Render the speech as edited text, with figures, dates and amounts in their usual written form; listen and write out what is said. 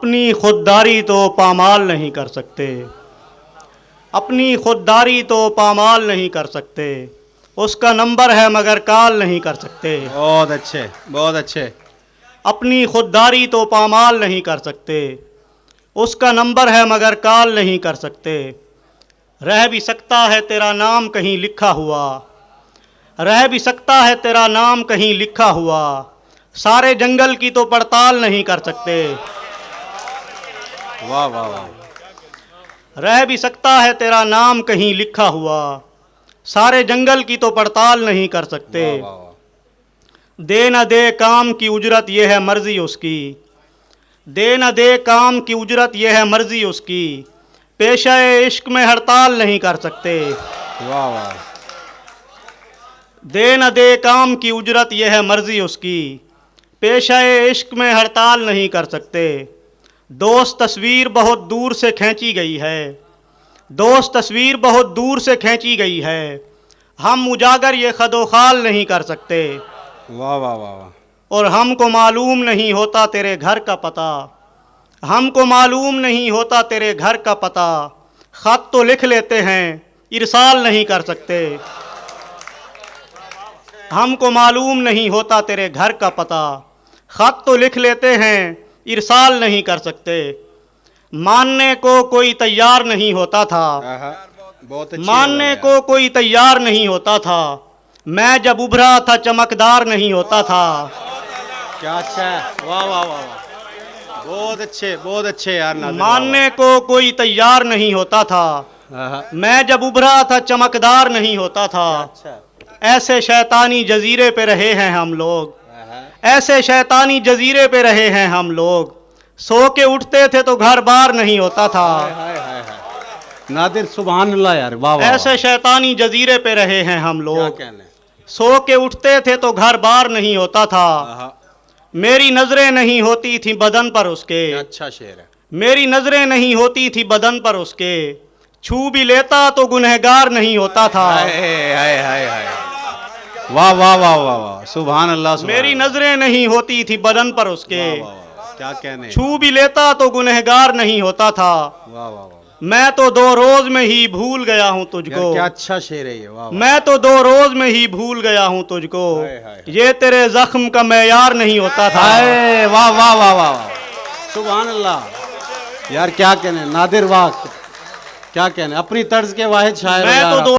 अपनी खुददारी तो पामाल नहीं कर सकते, अपनी खुददारी तो पामाल नहीं कर सकते। उसका नंबर है मगर कॉल नहीं कर सकते। बहुत अच्छे, बहुत अच्छे। अपनी खुददारी तो पामाल नहीं कर सकते। उसका नंबर है मगर कॉल नहीं कर सकते। रह भी सकता है तेरा नाम कहीं लिखा हुआ, रह भी सकता है तेरा नाम कहीं लिखा हुआ। सारे जंगल की तो पड़ताल नहीं कर सकते। वाह वाह वाह। रह भी सकता है तेरा नाम कहीं लिखा हुआ, सारे जंगल की तो पड़ताल नहीं कर सकते। वाह वाह वाह। दे न दे काम की उजरत ये है मर्जी उसकी, दे न दे काम की उजरत ये है मर्जी उसकी। पेशा इश्क में हड़ताल नहीं कर सकते। वाह वाह। दे न दे काम की उजरत ये है मर्जी उसकी। पेशा इश्क में हड़ताल नहीं कर सकते। दोस्त तस्वीर बहुत दूर से खींची गई है, दोस्त तस्वीर बहुत दूर से खींची गई है। हम उजागर ये खदोखाल नहीं कर सकते। वाह वाह वाह वाह। और हमको मालूम नहीं होता तेरे घर का पता, हमको मालूम नहीं होता तेरे घर का पता। खत तो लिख लेते हैं इरसाल नहीं कर सकते। हमको मालूम नहीं होता तेरे घर का पता, खत तो लिख लेते हैं इरसाल नहीं कर सकते। मानने को कोई तैयार नहीं होता था, बहुत अच्छी। मानने को कोई तैयार नहीं होता था। मैं जब उभरा था चमकदार नहीं होता था। क्या अच्छा है। वाह वाह वाह वाह। बहुत अच्छे, बहुत अच्छे यार। मानने को कोई तैयार नहीं होता था, मैं जब उभरा था चमकदार नहीं होता था। अच्छा। ऐसे शैतानी जजीरे पे रहे हैं हम लोग, ऐसे शैतानी जजीरे पे रहे हैं हम लोग। सो के उठते थे तो घर बार नहीं होता था। हाय हाय हाय। नादिर सुभान अल्लाह यार। वाह वाह। ऐसे शैतानी जजीरे पे रहे हैं हम क्या लोग। कहने। सो के उठते थे तो घर बार नहीं होता था। मेरी नजरें नहीं होती थी बदन पर उसके, अच्छा शेर है। मेरी नजरें नहीं होती थी बदन पर उसके। छू भी लेता तो गुनहगार नहीं होता था। हाय हाय हाय हाय। वाह वाह वाह वाह वाह। सुभान अल्लाह। मेरी नजरें नहीं होती थी बदन पर उसके, क्या कहने। छू भी लेता तो गुनहगार नहीं होता था। वाह वाह वाह। मैं तो 2 रोज में ही भूल गया हूँ तुझको, क्या अच्छा शेर है ये। वाह वाह। मैं तो 2 रोज में ही भूल गया हूँ तुझको। हाय हाय। ये तेरे जख्म का मेयार नहीं होता था। हाय वाह वाह वाह वाह वाह। सुभान अल्लाह यार। क्या कहने नादिर। वाह क्या कहने। अपनी तर्ज के वाहिद शायर हो मैं यार तो आप।